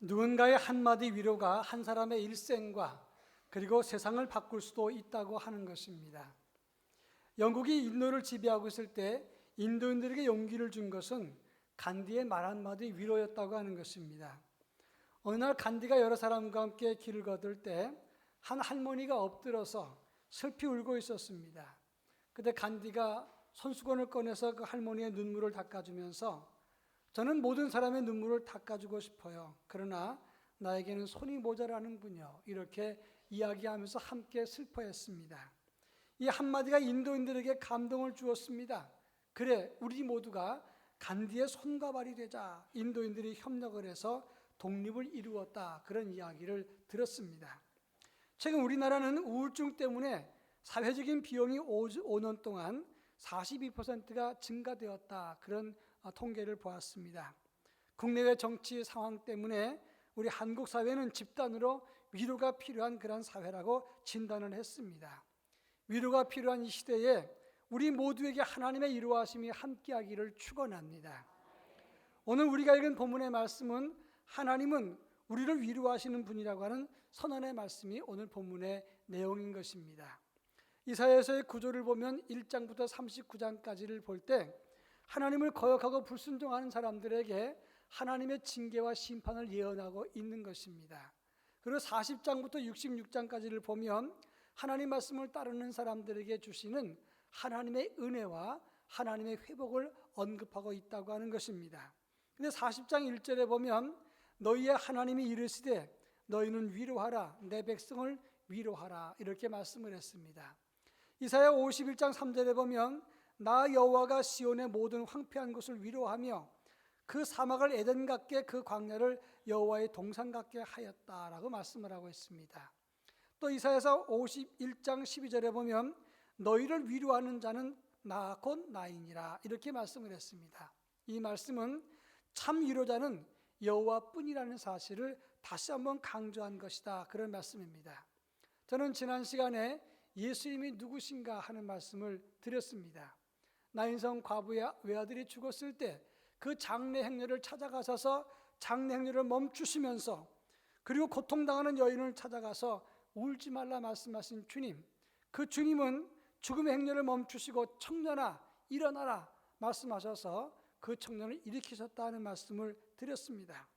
누군가의 한마디 위로가 한 사람의 일생과 그리고 세상을 바꿀 수도 있다고 하는 것입니다. 영국이 인도를 지배하고 있을 때 인도인들에게 용기를 준 것은 간디의 말 한마디 위로였다고 하는 것입니다. 어느 날 간디가 여러 사람과 함께 길을 걷을 때 한 할머니가 엎드려서 슬피 울고 있었습니다. 그때 간디가 손수건을 꺼내서 그 할머니의 눈물을 닦아주면서 저는 모든 사람의 눈물을 닦아주고 싶어요. 그러나 나에게는 손이 모자라는군요. 이렇게 이야기하면서 함께 슬퍼했습니다. 이 한마디가 인도인들에게 감동을 주었습니다. 그래, 우리 모두가 간디의 손과 발이 되자. 인도인들이 협력을 해서 독립을 이루었다. 그런 이야기를 들었습니다. 최근 우리나라는 우울증 때문에 사회적인 비용이 5년 동안 42%가 증가되었다. 그런 통계를 보았습니다. 국내외 정치 상황 때문에 우리 한국 사회는 집단으로 위로가 필요한 그런 사회라고 진단을 했습니다. 위로가 필요한 이 시대에 우리 모두에게 하나님의 위로하심이 함께하기를 축원합니다. 오늘 우리가 읽은 본문의 말씀은 하나님은 우리를 위로하시는 분이라고 하는 선언의 말씀이 오늘 본문의 내용인 것입니다. 이사야서의 구조를 보면 1장부터 39장까지를 볼 때 하나님을 거역하고 불순종하는 사람들에게 하나님의 징계와 심판을 예언하고 있는 것입니다. 그리고 40장부터 66장까지를 보면 하나님 말씀을 따르는 사람들에게 주시는 하나님의 은혜와 하나님의 회복을 언급하고 있다고 하는 것입니다. 근데 40장 1절에 보면 너희의 하나님이 이르시되 너희는 위로하라 내 백성을 위로하라 이렇게 말씀을 했습니다. 이사야 51장 3절에 보면 나 여호와가 시온의 모든 황폐한 곳을 위로하며 그 사막을 에덴 같게 그 광야를 여호와의 동산 같게 하였다라고 말씀을 하고 있습니다. 또 이사야서 51장 12절에 보면 너희를 위로하는 자는 나 곧 나이니라 이렇게 말씀을 했습니다. 이 말씀은 참 위로자는 여호와뿐이라는 사실을 다시 한번 강조한 것이다 그런 말씀입니다. 저는 지난 시간에 예수님이 누구신가 하는 말씀을 드렸습니다. 나인성 과부의 외아들이 죽었을 때 그 장례 행렬을 찾아가셔서 장례 행렬을 멈추시면서 그리고 고통당하는 여인을 찾아가서 울지 말라 말씀하신 주님, 그 주님은 죽음의 행렬을 멈추시고 청년아 일어나라 말씀하셔서 그 청년을 일으키셨다는 말씀을 드렸습니다.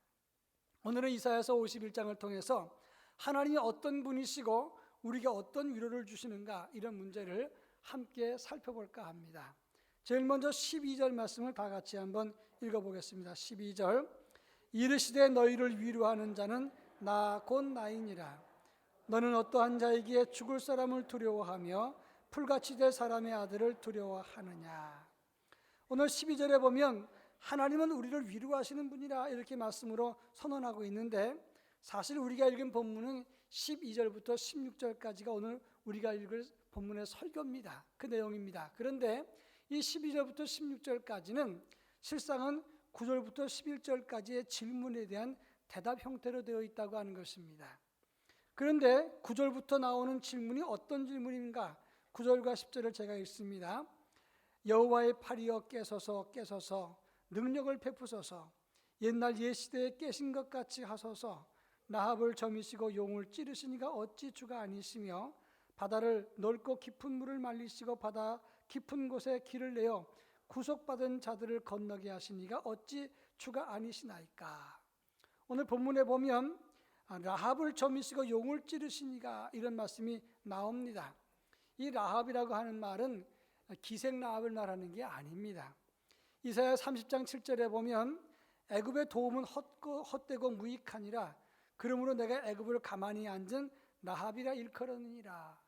오늘은 이사야서 51장을 통해서 하나님이 어떤 분이시고 우리에게 어떤 위로를 주시는가 이런 문제를 함께 살펴볼까 합니다. 제일 먼저 12절 말씀을 다 같이 한번 읽어보겠습니다. 12절 이르시되 너희를 위로하는 자는 나 곧 나이니라. 너는 어떠한 자이기에 죽을 사람을 두려워하며 풀같이 될 사람의 아들을 두려워하느냐. 오늘 12절에 보면 하나님은 우리를 위로하시는 분이라 이렇게 말씀으로 선언하고 있는데 사실 우리가 읽은 본문은 12절부터 16절까지가 오늘 우리가 읽을 본문의 설교입니다. 그 내용입니다. 그런데 이 12절부터 16절까지는 실상은 9절부터 11절까지의 질문에 대한 대답 형태로 되어 있다고 하는 것입니다. 그런데 9절부터 나오는 질문이 어떤 질문인가? 9절과 10절을 제가 읽습니다. 여호와의 팔이여 깨소서 능력을 베푸소서 옛날 옛시대에 깨신 것 같이 하소서 나합을 점이시고 용을 찌르시니가 어찌 주가 아니시며 바다를 넓고 깊은 물을 말리시고 바다 깊은 곳에 길을 내어 구속받은 자들을 건너게 하시니가 어찌 주가 아니시나이까. 오늘 본문에 보면 라합을 점이시고 용을 찌르시니가 이런 말씀이 나옵니다. 이 라합이라고 하는 말은 기생 라합을 말하는 게 아닙니다. 이사야 30장 7절에 보면 애굽의 도움은 헛되고 무익하니라 그러므로 내가 애굽을 가만히 앉은 라합이라 일컬었느니라.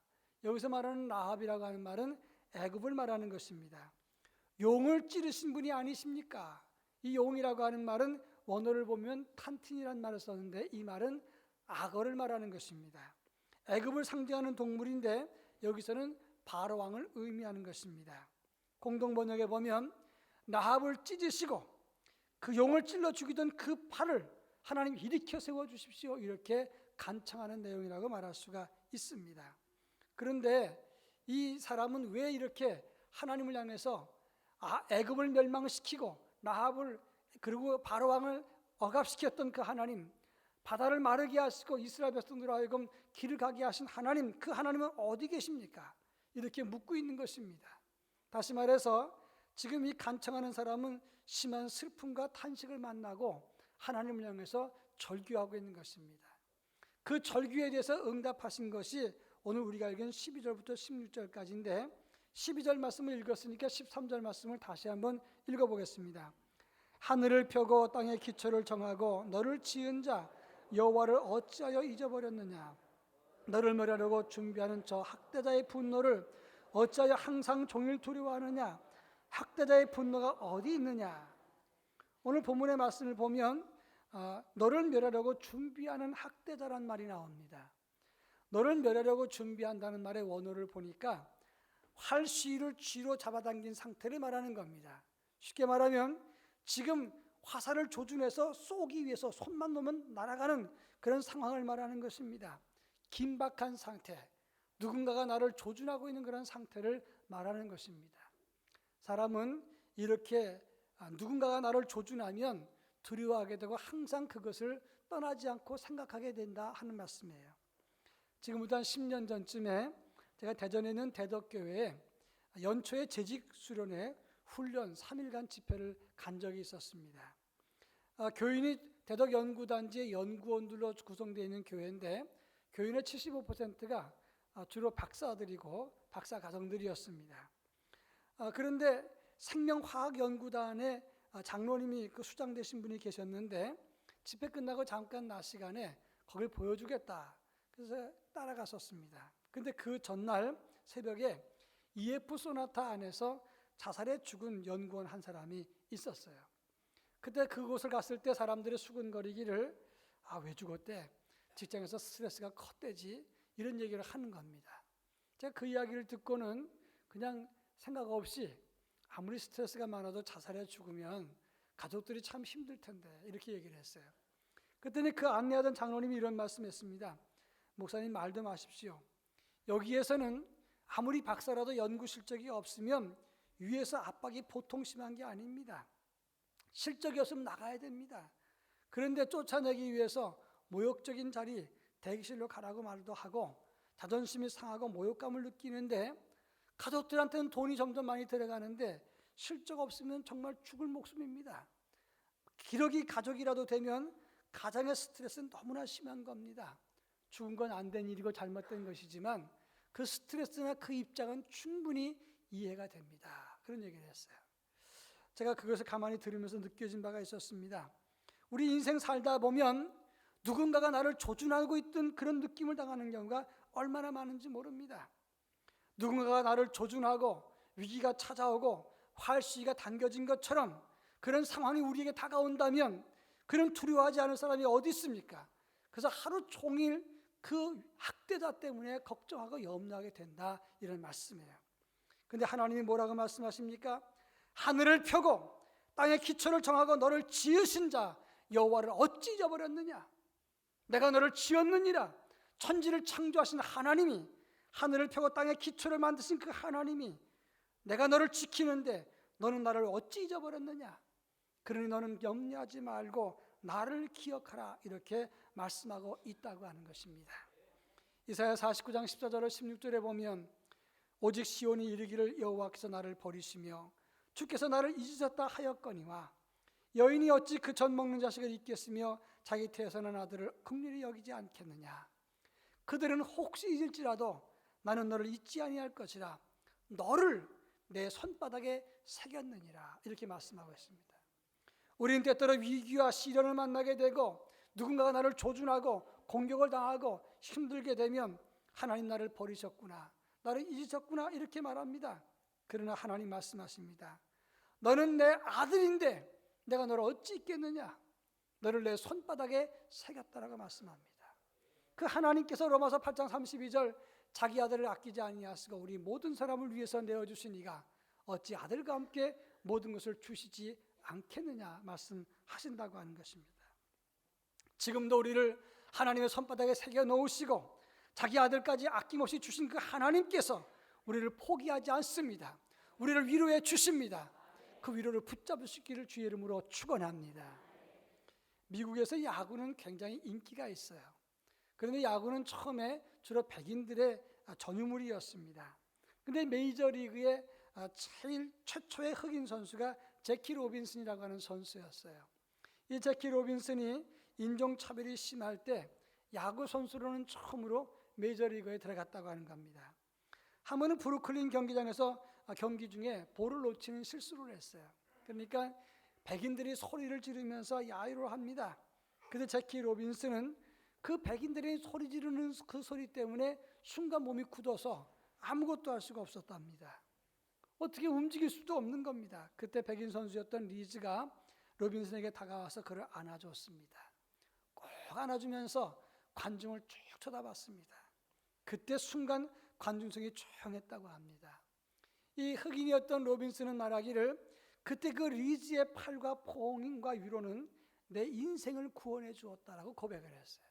여기서 말하는 라합이라고 하는 말은 애굽을 말하는 것입니다. 용을 찌르신 분이 아니십니까? 이 용이라고 하는 말은 원어를 보면 탄틴이라는 말을 썼는데 이 말은 악어를 말하는 것입니다. 애굽을 상징하는 동물인데 여기서는 바로 왕을 의미하는 것입니다. 공동번역에 보면 라합을 찢으시고 그 용을 찔러 죽이던 그 팔을 하나님 일으켜 세워주십시오 이렇게 간청하는 내용이라고 말할 수가 있습니다. 그런데 이 사람은 왜 이렇게 하나님을 향해서 애굽을 멸망시키고 라합을 그리고 바로 왕을 억압시켰던 그 하나님, 바다를 마르게 하시고 이스라엘 백성들로 하여금 길을 가게 하신 하나님, 그 하나님은 어디 계십니까? 이렇게 묻고 있는 것입니다. 다시 말해서 지금 이 간청하는 사람은 심한 슬픔과 탄식을 만나고 하나님을 향해서 절규하고 있는 것입니다. 그 절규에 대해서 응답하신 것이 오늘 우리가 읽은 12절부터 16절까지인데 12절 말씀을 읽었으니까 13절 말씀을 다시 한번 읽어보겠습니다. 하늘을 펴고 땅의 기초를 정하고 너를 지은 자 여호와를 어찌하여 잊어버렸느냐? 너를 멸하려고 준비하는 저 학대자의 분노를 어찌하여 항상 종일 두려워하느냐? 학대자의 분노가 어디 있느냐? 오늘 본문의 말씀을 보면 너를 멸하려고 준비하는 학대자란 말이 나옵니다. 너를 멸하려고 준비한다는 말의 원어를 보니까 활시위를 쥐로 잡아당긴 상태를 말하는 겁니다. 쉽게 말하면 지금 화살을 조준해서 쏘기 위해서 손만 놓으면 날아가는 그런 상황을 말하는 것입니다. 긴박한 상태, 누군가가 나를 조준하고 있는 그런 상태를 말하는 것입니다. 사람은 이렇게 누군가가 나를 조준하면 두려워하게 되고 항상 그것을 떠나지 않고 생각하게 된다 하는 말씀이에요. 지금부터 한 10년 전쯤에 제가 대전에 있는 대덕교회에 연초에 재직 수련회 훈련 3일간 집회를 간 적이 있었습니다. 교인이 대덕연구단지의 연구원들로 구성되어 있는 교회인데 교인의 75%가 주로 박사들이고 박사 가정들이었습니다. 그런데 생명화학연구단의 장로님이 그 수장 되신 분이 계셨는데 집회 끝나고 잠깐 낮 시간에 거길 보여주겠다. 그래서 따라갔었습니다. 근데 그 전날 새벽에 EF 소나타 안에서 자살해 죽은 연구원 한 사람이 있었어요. 그때 그곳을 갔을 때 사람들이 수근거리기를 왜 죽었대? 직장에서 스트레스가 컸대지 이런 얘기를 하는 겁니다. 제가 그 이야기를 듣고는 그냥 생각 없이 아무리 스트레스가 많아도 자살해 죽으면 가족들이 참 힘들 텐데 이렇게 얘기를 했어요. 그랬더니 그 안내하던 장로님이 이런 말씀했습니다. 목사님 말도 마십시오. 여기에서는 아무리 박사라도 연구 실적이 없으면 위에서 압박이 보통 심한 게 아닙니다. 실적이 없으면 나가야 됩니다. 그런데 쫓아내기 위해서 모욕적인 자리, 대기실로 가라고 말도 하고 자존심이 상하고 모욕감을 느끼는데 가족들한테는 돈이 점점 많이 들어가는데 실적 없으면 정말 죽을 목숨입니다. 기러기 가족이라도 되면 가장의 스트레스는 너무나 심한 겁니다. 죽은 건 안 된 일이고 잘못된 것이지만 그 스트레스나 그 입장은 충분히 이해가 됩니다. 그런 얘기를 했어요. 제가 그것을 가만히 들으면서 느껴진 바가 있었습니다. 우리 인생 살다 보면 누군가가 나를 조준하고 있던 그런 느낌을 당하는 경우가 얼마나 많은지 모릅니다. 누군가가 나를 조준하고 위기가 찾아오고 활시위가 당겨진 것처럼 그런 상황이 우리에게 다가온다면 그런 두려워하지 않을 사람이 어디 있습니까? 그래서 하루 종일 그 학대자 때문에 걱정하고 염려하게 된다 이런 말씀이에요. 그런데 하나님이 뭐라고 말씀하십니까? 하늘을 펴고 땅의 기초를 정하고 너를 지으신 자 여호와를 어찌 잊어버렸느냐? 내가 너를 지었느니라. 천지를 창조하신 하나님이 하늘을 펴고 땅의 기초를 만드신 그 하나님이 내가 너를 지키는데 너는 나를 어찌 잊어버렸느냐? 그러니 너는 염려하지 말고 나를 기억하라 이렇게 말씀하고 있다고 하는 것입니다. 이사야 49장 14절로 16절에 보면 오직 시온이 이르기를 여호와께서 나를 버리시며 주께서 나를 잊으셨다 하였거니와 여인이 어찌 그 젖 먹는 자식을 잊겠으며 자기 태에서 난 아들을 긍휼히 여기지 않겠느냐? 그들은 혹시 잊을지라도 나는 너를 잊지 아니할 것이라 너를 내 손바닥에 새겼느니라 이렇게 말씀하고 있습니다. 우리는 때때로 위기와 시련을 만나게 되고 누군가가 나를 조준하고 공격을 당하고 힘들게 되면 하나님 나를 버리셨구나, 나를 잊으셨구나 이렇게 말합니다. 그러나 하나님 말씀하십니다. 너는 내 아들인데 내가 너를 어찌 잊겠느냐? 너를 내 손바닥에 새겼다라고 말씀합니다. 그 하나님께서 로마서 8장 32절 자기 아들을 아끼지 아니하시고 우리 모든 사람을 위해서 내어주신 이가 어찌 아들과 함께 모든 것을 주시지 않겠느냐 말씀하신다고 하는 것입니다. 지금도 우리를 하나님의 손바닥에 새겨 놓으시고 자기 아들까지 아낌없이 주신 그 하나님께서 우리를 포기하지 않습니다. 우리를 위로해 주십니다. 그 위로를 붙잡으시기를 주의 이름으로 축원합니다. 미국에서 야구는 굉장히 인기가 있어요. 그런데 야구는 처음에 주로 백인들의 전유물이었습니다. 그런데 메이저리그의 최초의 흑인 선수가 제키 로빈슨이라고 하는 선수였어요. 이 제키 로빈슨이 인종차별이 심할 때 야구 선수로는 처음으로 메이저리그에 들어갔다고 하는 겁니다. 한 번은 브루클린 경기장에서 경기 중에 볼을 놓치는 실수를 했어요. 그러니까 백인들이 소리를 지르면서 야유를 합니다. 그래서 제키 로빈슨은 그 백인들이 소리 지르는 그 소리 때문에 순간 몸이 굳어서 아무것도 할 수가 없었답니다. 어떻게 움직일 수도 없는 겁니다. 그때 백인 선수였던 리즈가 로빈슨에게 다가와서 그를 안아줬습니다. 꼭 안아주면서 관중을 쭉 쳐다봤습니다. 그때 순간 관중석이 조용했다고 합니다. 이 흑인이었던 로빈슨은 말하기를 그때 그 리즈의 팔과 포옹과 위로는 내 인생을 구원해 주었다라고 고백을 했어요.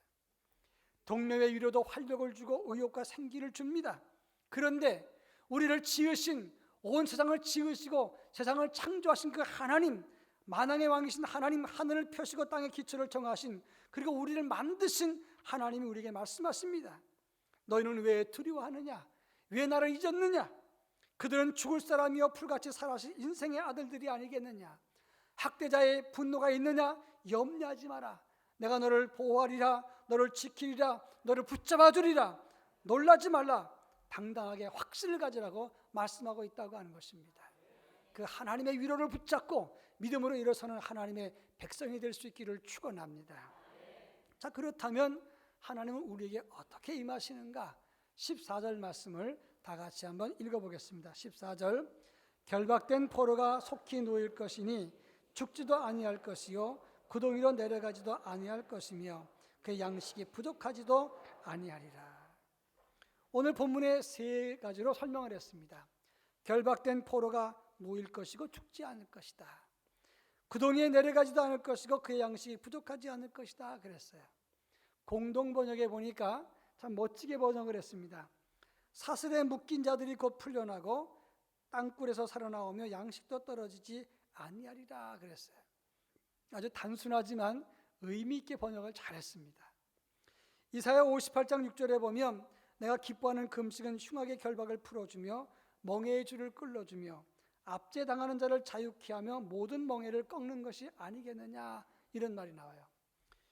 동료의 위로도 활력을 주고 의욕과 생기를 줍니다. 그런데 우리를 지으신, 온 세상을 지으시고 세상을 창조하신 그 하나님, 만왕의 왕이신 하나님, 하늘을 펴시고 땅의 기초를 정하신, 그리고 우리를 만드신 하나님이 우리에게 말씀하십니다. 너희는 왜 두려워하느냐? 왜 나를 잊었느냐? 그들은 죽을 사람이여 풀같이 살아신 인생의 아들들이 아니겠느냐? 학대자의 분노가 있느냐? 염려하지 마라. 내가 너를 보호하리라. 너를 지키리라. 너를 붙잡아 주리라. 놀라지 말라. 당당하게 확신을 가지라고 말씀하고 있다고 하는 것입니다. 그 하나님의 위로를 붙잡고 믿음으로 일어서는 하나님의 백성이 될 수 있기를 축원합니다. 자, 그렇다면 하나님은 우리에게 어떻게 임하시는가? 14절 말씀을 다 같이 한번 읽어보겠습니다. 14절, 결박된 포로가 속히 놓일 것이니 죽지도 아니할 것이요 구덩이로 내려가지도 아니할 것이며 그 양식이 부족하지도 아니하리라. 오늘 본문의 세 가지로 설명을 했습니다. 결박된 포로가 놓일 것이고 죽지 않을 것이다. 구덩이에 내려가지도 않을 것이고 그의 양식이 부족하지 않을 것이다 그랬어요. 공동 번역에 보니까 참 멋지게 번역을 했습니다. 사슬에 묶인 자들이 곧 풀려나고 땅굴에서 살아나오며 양식도 떨어지지 아니하리라 그랬어요. 아주 단순하지만 의미 있게 번역을 잘했습니다. 이사야 58장 6절에 보면 내가 기뻐하는 금식은 흉악의 결박을 풀어주며 멍에의 줄을 끌어주며 압제당하는 자를 자유케 하며 모든 멍에를 꺾는 것이 아니겠느냐, 이런 말이 나와요.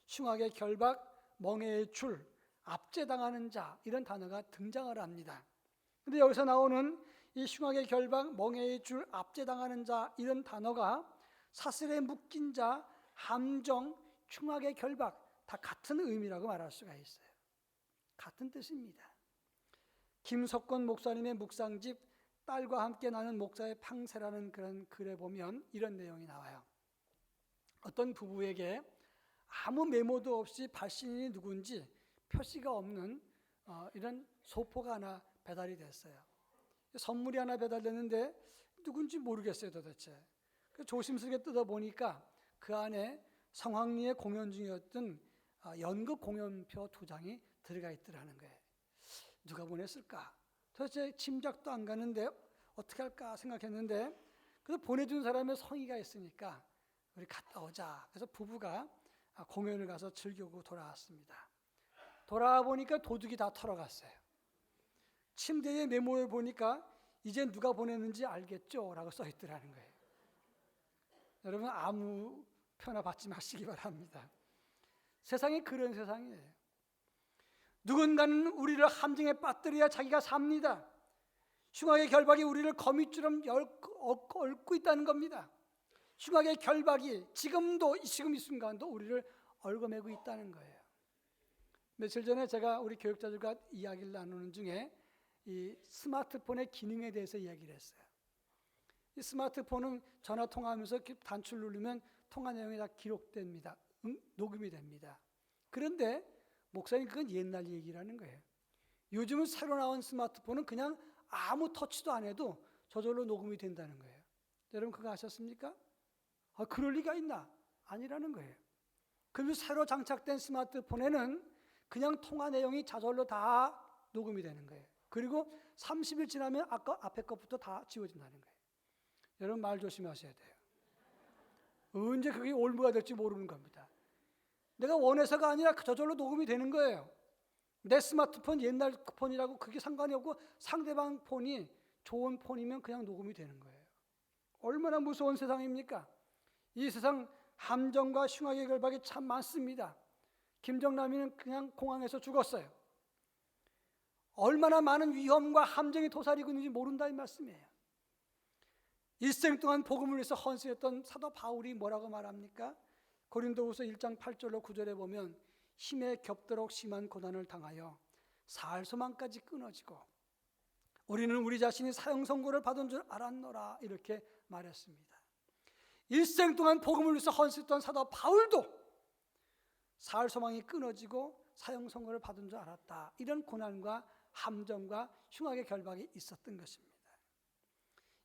흉악의 결박, 멍에의 줄, 압제당하는 자, 이런 단어가 등장을 합니다. 그런데 여기서 나오는 이 흉악의 결박, 멍에의 줄, 압제당하는 자, 이런 단어가 사슬에 묶인 자, 함정, 흉악의 결박, 다 같은 의미라고 말할 수가 있어요. 같은 뜻입니다. 김석권 목사님의 묵상집 딸과 함께 나는 목사의 팡세라는 그런 글에 보면 이런 내용이 나와요. 어떤 부부에게 아무 메모도 없이 발신인이 누군지 표시가 없는 이런 소포가 하나 배달이 됐어요. 선물이 하나 배달됐는데 누군지 모르겠어요 도대체. 조심스럽게 뜯어보니까 그 안에 성황리에 공연 중이었던 연극 공연표 2장이 들어가 있더라는 거예요. 누가 보냈을까? 도대체 짐작도 안 가는데 어떻게 할까 생각했는데, 그래서 보내준 사람의 성의가 있으니까 우리 갔다 오자. 그래서 부부가 공연을 가서 즐기고 돌아왔습니다. 돌아와 보니까 도둑이 다 털어갔어요. 침대에 메모를 보니까 이제 누가 보냈는지 알겠죠? 라고 써 있더라는 거예요. 여러분, 아무 표나 받지 마시기 바랍니다. 세상이 그런 세상이에요. 누군가는 우리를 함정에 빠뜨려야 자기가 삽니다. 흉악의 결박이 우리를 거미줄처럼 얽고 있다는 겁니다. 흉악의 결박이 지금 이 순간도 우리를 얽어매고 있다는 거예요. 며칠 전에 제가 우리 교육자들과 이야기를 나누는 중에 이 스마트폰의 기능에 대해서 이야기를 했어요. 이 스마트폰은 전화 통화하면서 단추를 누르면 통화 내용이 다 기록됩니다. 녹음이 됩니다. 그런데 목사님, 그건 옛날 얘기라는 거예요. 요즘은 새로 나온 스마트폰은 그냥 아무 터치도 안 해도 저절로 녹음이 된다는 거예요. 여러분 그거 아셨습니까? 그럴 리가 있나? 아니라는 거예요. 그래서 새로 장착된 스마트폰에는 그냥 통화 내용이 저절로 다 녹음이 되는 거예요. 그리고 30일 지나면 아까 앞에 것부터 다 지워진다는 거예요. 여러분 말 조심하셔야 돼요. 언제 그게 올무가 될지 모르는 겁니다. 내가 원해서가 아니라 저절로 녹음이 되는 거예요. 내 스마트폰 옛날 폰이라고 그게 상관이 없고 상대방 폰이 좋은 폰이면 그냥 녹음이 되는 거예요. 얼마나 무서운 세상입니까? 이 세상 함정과 흉악의 결박이 참 많습니다. 김정남이는 그냥 공항에서 죽었어요. 얼마나 많은 위험과 함정이 도사리고 있는지 모른다 이 말씀이에요. 일생 동안 복음을 위해서 헌신했던 사도 바울이 뭐라고 말합니까? 고린도후서 1장 8절로 9절에 보면 힘에 겹도록 심한 고난을 당하여 살 소망까지 끊어지고 우리는 우리 자신이 사형 선고를 받은 줄 알았노라 이렇게 말했습니다. 일생 동안 복음을 위해서 헌신했던 사도 바울도 살 소망이 끊어지고 사형 선고를 받은 줄 알았다. 이런 고난과 함정과 흉악의 결박이 있었던 것입니다.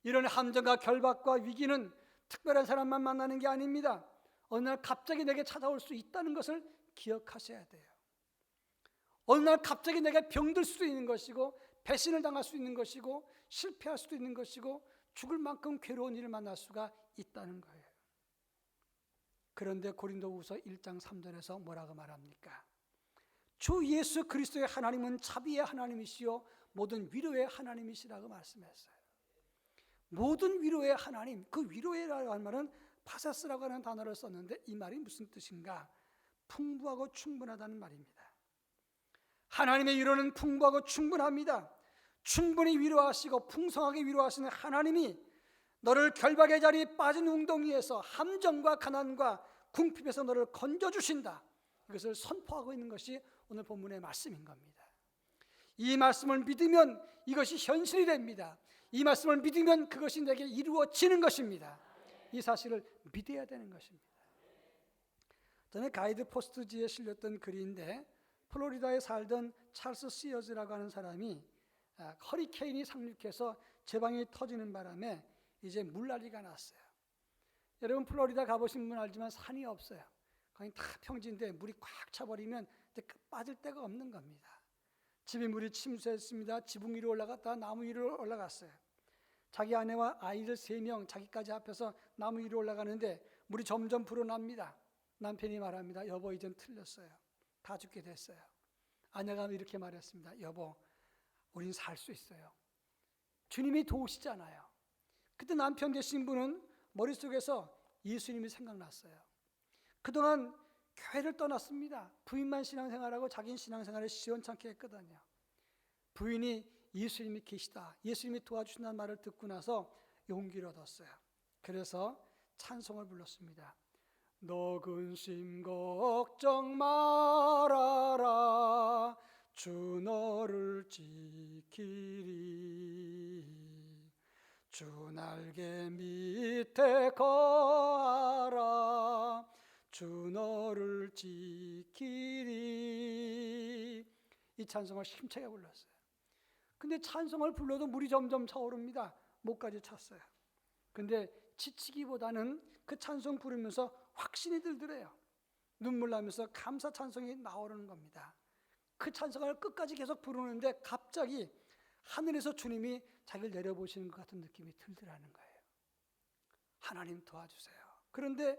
이런 함정과 결박과 위기는 특별한 사람만 만나는 게 아닙니다. 어느 날 갑자기 내게 찾아올 수 있다는 것을 기억하셔야 돼요. 어느 날 갑자기 내가 병들 수도 있는 것이고 배신을 당할 수 있는 것이고 실패할 수도 있는 것이고 죽을 만큼 괴로운 일을 만날 수가 있다는 거예요. 그런데 고린도후서 1장 3절에서 뭐라고 말합니까? 주 예수 그리스도의 하나님은 자비의 하나님이시요 모든 위로의 하나님이시라고 말씀했어요. 모든 위로의 하나님, 그 위로라고 하는 말은 파세스라고 하는 단어를 썼는데 이 말이 무슨 뜻인가? 풍부하고 충분하다는 말입니다. 하나님의 위로는 풍부하고 충분합니다. 충분히 위로하시고 풍성하게 위로하시는 하나님이 너를 결박의 자리에 빠진 웅덩이에서 함정과 가난과 궁핍에서 너를 건져주신다. 이것을 선포하고 있는 것이 오늘 본문의 말씀인 겁니다. 이 말씀을 믿으면 이것이 현실이 됩니다. 이 말씀을 믿으면 그것이 내게 이루어지는 것입니다. 이 사실을 믿어야 되는 것입니다. 전에 가이드 포스트지에 실렸던 글인데 플로리다에 살던 찰스 시어즈라고 하는 사람이 허리케인이 상륙해서 제방이 터지는 바람에 이제 물난리가 났어요. 여러분 플로리다 가보신 분 알지만 산이 없어요. 거기 다 평지인데 물이 꽉 차버리면 이제 빠질 데가 없는 겁니다. 집에 물이 침수했습니다. 지붕 위로 올라갔다가 나무 위로 올라갔어요. 자기 아내와 아이들 3명 자기까지 합해서 나무 위로 올라가는데 물이 점점 불어납니다. 남편이 말합니다. 여보 이젠 틀렸어요. 다 죽게 됐어요. 아내가 이렇게 말했습니다. 여보 우린 살 수 있어요. 주님이 도우시잖아요. 그때 남편 되신 분은 머릿속에서 예수님이 생각났어요. 그동안 교회를 떠났습니다. 부인만 신앙생활하고 자기는 신앙생활을 시원찮게 했거든요. 부인이 예수님이 계시다, 예수님이 도와주신다는 말을 듣고 나서 용기를 얻었어요. 그래서 찬송을 불렀습니다. 너 근심 걱정 말아라 주 너를 지키리 주 날개 밑에 거하라 주 너를 지키리. 이 찬송을 힘차게 불렀어요. 근데 찬송을 불러도 물이 점점 차오릅니다. 목까지 찼어요. 근데 지치기보다는 그 찬송 부르면서 확신이 들더래요. 눈물 나면서 감사 찬송이 나오는 겁니다. 그 찬송을 끝까지 계속 부르는데 갑자기 하늘에서 주님이 자기를 내려보시는 것 같은 느낌이 들더라는 거예요. 하나님 도와주세요. 그런데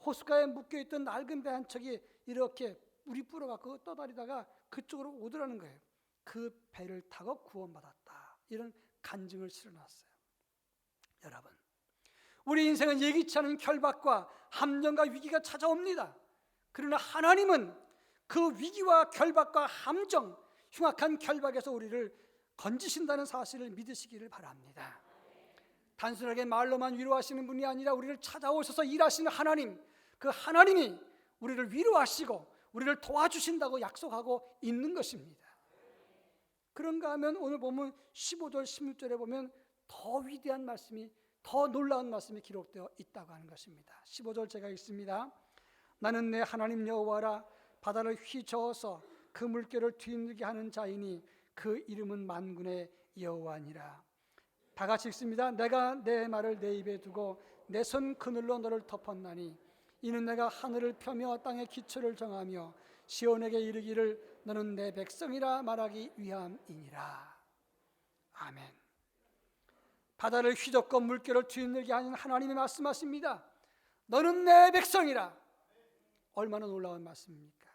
호숫가에 묶여있던 낡은 배 한 척이 이렇게 물이 불어갖고 떠다니다가 그쪽으로 오더라는 거예요. 그 배를 타고 구원받았다. 이런 간증을 실어놨어요. 여러분, 우리 인생은 예기치 않은 결박과 함정과 위기가 찾아옵니다. 그러나 하나님은 그 위기와 결박과 함정, 흉악한 결박에서 우리를 건지신다는 사실을 믿으시기를 바랍니다. 단순하게 말로만 위로하시는 분이 아니라 우리를 찾아오셔서 일하시는 하나님, 그 하나님이 우리를 위로하시고 우리를 도와주신다고 약속하고 있는 것입니다. 그런가 하면 오늘 보면 15절 16절에 보면 더 위대한 말씀이, 더 놀라운 말씀이 기록되어 있다고 하는 것입니다. 15절 제가 읽습니다. 나는 내 하나님 여호와라. 바다를 휘저어서 그 물결을 뒤흔들게 하는 자이니 그 이름은 만군의 여호와니라. 다 같이 읽습니다. 내가 내 말을 내 입에 두고 내 손 그늘로 너를 덮었나니 이는 내가 하늘을 펴며 땅의 기초를 정하며 시온에게 이르기를 너는 내 백성이라 말하기 위함이니라. 아멘. 바다를 휘젓고 물결을 뒤흔들게 하는 하나님이 말씀하십니다. 너는 내 백성이라. 얼마나 놀라운 말씀입니까?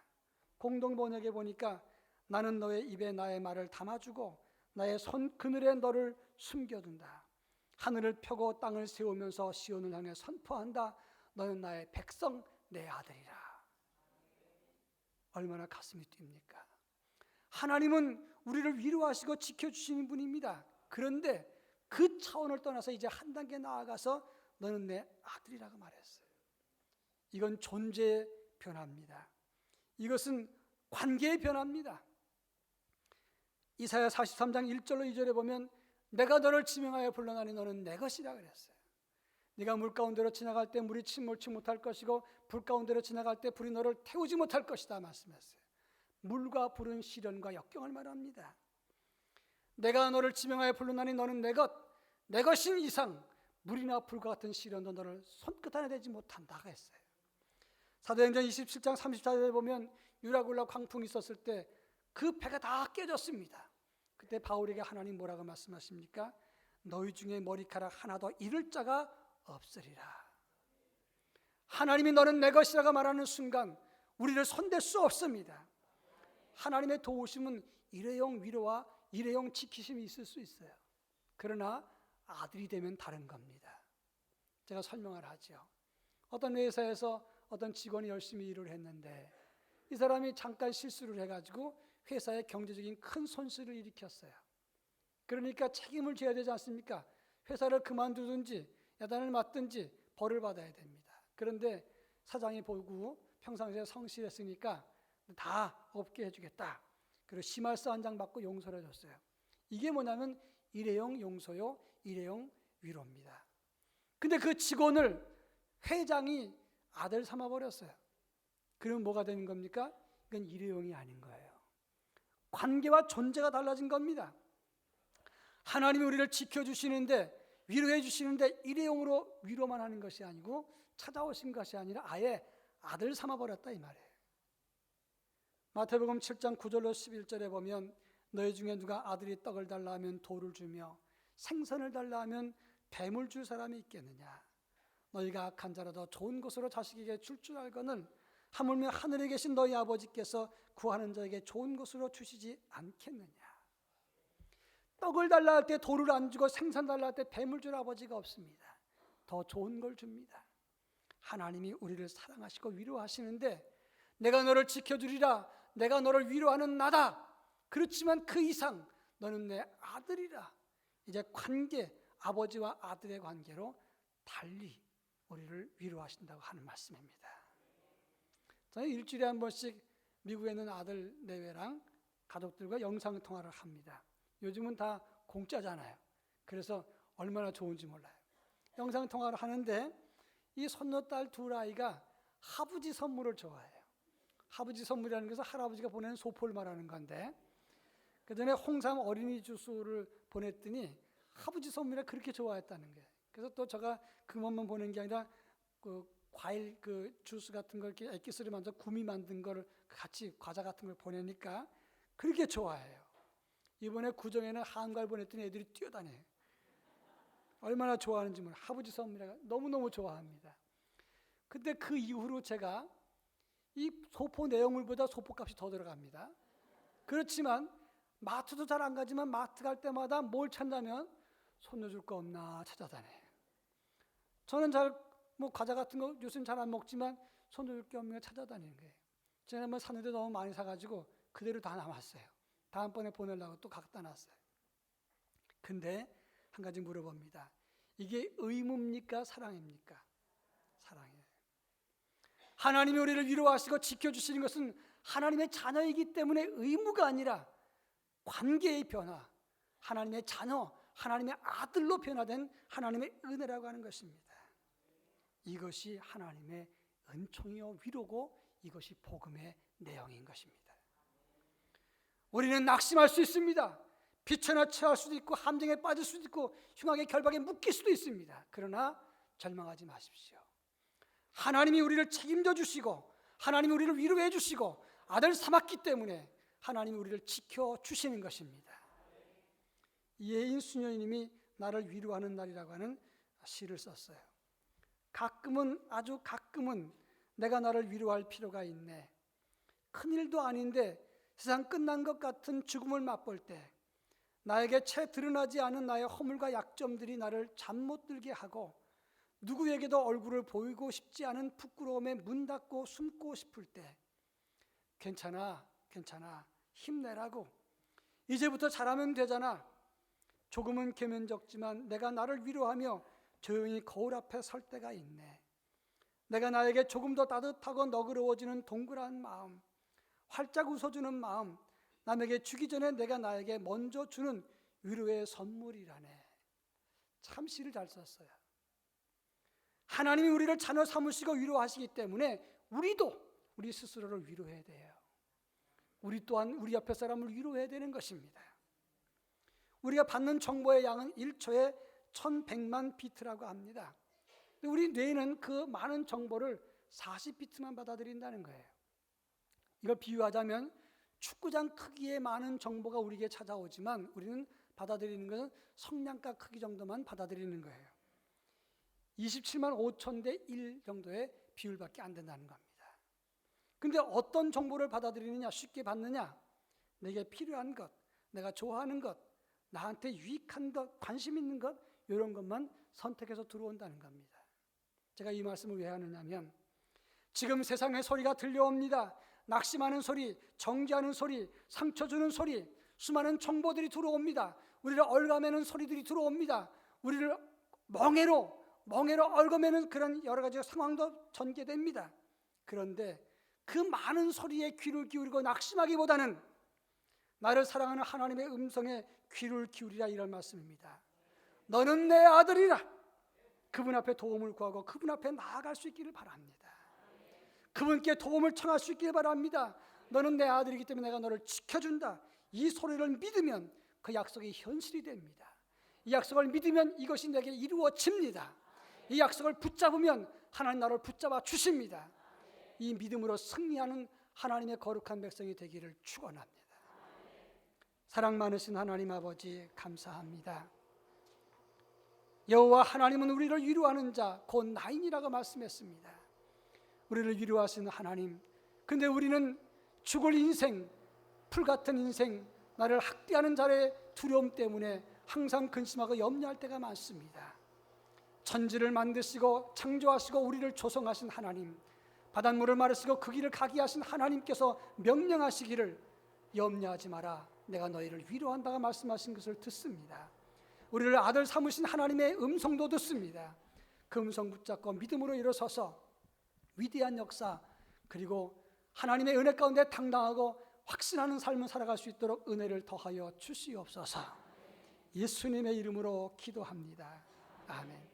공동 번역에 보니까 나는 너의 입에 나의 말을 담아주고 나의 손 그늘에 너를 숨겨둔다. 하늘을 펴고 땅을 세우면서 시온을 향해 선포한다. 너는 나의 백성, 내 아들이라. 얼마나 가슴이 뛰입니까? 하나님은 우리를 위로하시고 지켜주시는 분입니다. 그런데 그 차원을 떠나서 이제 한 단계 나아가서 너는 내 아들이라고 말했어요. 이건 존재의 변화입니다. 이것은 관계의 변화입니다. 이사야 43장 1절로 2절에 보면 내가 너를 지명하여 불러나니 너는 내 것이라 그랬어요. 네가 물 가운데로 지나갈 때 물이 침몰치 못할 것이고 불 가운데로 지나갈 때 불이 너를 태우지 못할 것이다 말씀했어요. 물과 불은 시련과 역경을 말합니다. 내가 너를 지명하여 불러나니 너는 내 것인 이상 물이나 불과 같은 시련도 너를 손끝 하나 대지 못한다 했어요. 사도행전 27장 34절에 보면 유라굴라 광풍이 있었을 때 그 배가 다 깨졌습니다. 그때 바울에게 하나님 뭐라고 말씀하십니까? 너희 중에 머리카락 하나도 잃을 자가 없으리라. 하나님이 너는 내 것이라고 말하는 순간 우리를 손댈 수 없습니다. 하나님의 도우심은 일회용 위로와 일회용 지키심이 있을 수 있어요. 그러나 아들이 되면 다른 겁니다. 제가 설명을 하죠. 어떤 회사에서 어떤 직원이 열심히 일을 했는데 이 사람이 잠깐 실수를 해가지고 회사에 경제적인 큰 손실을 일으켰어요. 그러니까 책임을 져야 되지 않습니까? 회사를 그만두든지 야단을 맞든지 벌을 받아야 됩니다. 그런데 사장이 보고 평상시에 성실했으니까 다 없게 해주겠다. 그리고 심할서 한 장 받고 용서를 해줬어요. 이게 뭐냐면 일회용 용서요, 일회용 위로입니다. 근데 그 직원을 회장이 아들 삼아버렸어요. 그럼 뭐가 되는 겁니까? 이건 일회용이 아닌 거예요. 관계와 존재가 달라진 겁니다. 하나님이 우리를 지켜주시는데 위로해 주시는데 일회용으로 위로만 하는 것이 아니고 찾아오신 것이 아니라 아예 아들 삼아버렸다 이 말이에요. 마태복음 7장 9절로 11절에 보면 너희 중에 누가 아들이 떡을 달라 하면 돌을 주며 생선을 달라 하면 뱀을 줄 사람이 있겠느냐. 너희가 악한 자라도 좋은 것으로 자식에게 줄 알거늘 하물며 하늘에 계신 너희 아버지께서 구하는 자에게 좋은 것으로 주시지 않겠느냐. 떡을 달라 할 때 돌을 안 주고 생선 달라 할 때 뱀을 줄 아버지가 없습니다. 더 좋은 걸 줍니다. 하나님이 우리를 사랑하시고 위로하시는데 내가 너를 지켜주리라. 내가 너를 위로하는 나다. 그렇지만 그 이상 너는 내 아들이라. 이제 관계, 아버지와 아들의 관계로 달리 우리를 위로하신다고 하는 말씀입니다. 저는 일주일에 한 번씩 미국에 있는 아들 내외랑 가족들과 영상통화를 합니다. 요즘은 다 공짜잖아요. 그래서 얼마나 좋은지 몰라요. 영상통화를 하는데 이 손녀딸 둘 아이가 하부지 선물을 좋아해요. 하부지 선물이라는 것은 할아버지가 보내는 소포를 말하는 건데 그 전에 홍삼 어린이 주스를 보냈더니 하부지 선물을 그렇게 좋아했다는 거예요. 그래서 또 제가 그것만 보낸 게 아니라 그 과일 그 주스 같은 걸 이렇게 액기스를 만져 구미 만든 걸 같이 과자 같은 걸 보내니까 그렇게 좋아해요. 이번에 구정에는 한가를 보냈더니 애들이 뛰어다녀요. 얼마나 좋아하는지 몰라요. 하부지 선물이라 너무너무 좋아합니다. 근데 그 이후로 제가 이 소포 내용물보다 소포값이 더 들어갑니다. 그렇지만 마트도 잘 안 가지만 마트 갈 때마다 뭘 찾냐면 손녀 줄 거 없나 찾아다녀요. 저는 뭐 과자 같은 거 요새는 잘 안 먹지만 손녀 줄 게 없는 거 찾아다니는 거예요. 지난번 샀는데 너무 많이 사가지고 그대로 다 남았어요. 다음번에 보내려고 또 갖다 놨어요. 근데 한 가지 물어봅니다. 이게 의무입니까? 사랑입니까? 사랑이에요. 하나님이 우리를 위로하시고 지켜주시는 것은 하나님의 자녀이기 때문에 의무가 아니라 관계의 변화, 하나님의 자녀, 하나님의 아들로 변화된 하나님의 은혜라고 하는 것입니다. 이것이 하나님의 은총이요 위로고 이것이 복음의 내용인 것입니다. 우리는 낙심할 수 있습니다. 비천에 처할 수도 있고 함정에 빠질 수도 있고 흉악의 결박에 묶일 수도 있습니다. 그러나 절망하지 마십시오. 하나님이 우리를 책임져 주시고 하나님이 우리를 위로해 주시고 아들 삼았기 때문에 하나님이 우리를 지켜주시는 것입니다. 이혜인 수녀님이 나를 위로하는 날이라고 하는 시를 썼어요. 가끔은 아주 가끔은 내가 나를 위로할 필요가 있네. 큰일도 아닌데 세상 끝난 것 같은 죽음을 맛볼 때 나에게 채 드러나지 않은 나의 허물과 약점들이 나를 잠 못 들게 하고 누구에게도 얼굴을 보이고 싶지 않은 부끄러움에 문 닫고 숨고 싶을 때 괜찮아, 괜찮아, 힘내라고. 이제부터 잘하면 되잖아. 조금은 계면적지만 내가 나를 위로하며 조용히 거울 앞에 설 때가 있네. 내가 나에게 조금 더 따뜻하고 너그러워지는 동그란 마음, 활짝 웃어주는 마음, 남에게 주기 전에 내가 나에게 먼저 주는 위로의 선물이라네. 참 시를 잘 썼어요. 하나님이 우리를 자녀 삼으시고 위로하시기 때문에 우리도 우리 스스로를 위로해야 돼요. 우리 또한 우리 옆에 사람을 위로해야 되는 것입니다. 우리가 받는 정보의 양은 1초에 1100만 비트라고 합니다. 우리 뇌는 그 많은 정보를 40비트만 받아들인다는 거예요. 이걸 비유하자면 축구장 크기의 많은 정보가 우리에게 찾아오지만 우리는 받아들이는 것은 성냥가 크기 정도만 받아들이는 거예요. 27만 5천 대 1 정도의 비율밖에 안 된다는 겁니다. 근데 어떤 정보를 받아들이느냐, 쉽게 받느냐? 내게 필요한 것, 내가 좋아하는 것, 나한테 유익한 것, 관심 있는 것, 이런 것만 선택해서 들어온다는 겁니다. 제가 이 말씀을 왜 하느냐면 지금 세상의 소리가 들려옵니다. 낙심하는 소리, 정죄하는 소리, 상처 주는 소리, 수많은 정보들이 들어옵니다. 우리를 얽어매는 소리들이 들어옵니다. 우리를 멍해로 얽어매는 그런 여러 가지 상황도 전개됩니다. 그런데 그 많은 소리에 귀를 기울이고 낙심하기보다는 나를 사랑하는 하나님의 음성에 귀를 기울이라, 이런 말씀입니다. 너는 내 아들이라. 그분 앞에 도움을 구하고 그분 앞에 나아갈 수 있기를 바랍니다. 그분께 도움을 청할 수 있기를 바랍니다. 너는 내 아들이기 때문에 내가 너를 지켜준다. 이 소리를 믿으면 그 약속이 현실이 됩니다. 이 약속을 믿으면 이것이 내게 이루어집니다. 이 약속을 붙잡으면 하나님 나를 붙잡아 주십니다. 이 믿음으로 승리하는 하나님의 거룩한 백성이 되기를 축원합니다. 사랑 많으신 하나님 아버지, 감사합니다. 여호와 하나님은 우리를 위로하는 자 곧 나인이라고 말씀했습니다. 우리를 위로하시는 하나님, 근데 우리는 죽을 인생, 풀같은 인생, 나를 학대하는 자의 두려움 때문에 항상 근심하고 염려할 때가 많습니다. 천지를 만드시고 창조하시고 우리를 조성하신 하나님, 바닷물을 마르시고 그 길을 가게 하신 하나님께서 명령하시기를 염려하지 마라, 내가 너희를 위로한다고 말씀하신 것을 듣습니다. 우리를 아들 삼으신 하나님의 음성도 듣습니다. 그 음성 붙잡고 믿음으로 일어서서 위대한 역사, 그리고 하나님의 은혜 가운데 당당하고 확신하는 삶을 살아갈 수 있도록 은혜를 더하여 주시옵소서. 예수님의 이름으로 기도합니다. 아멘.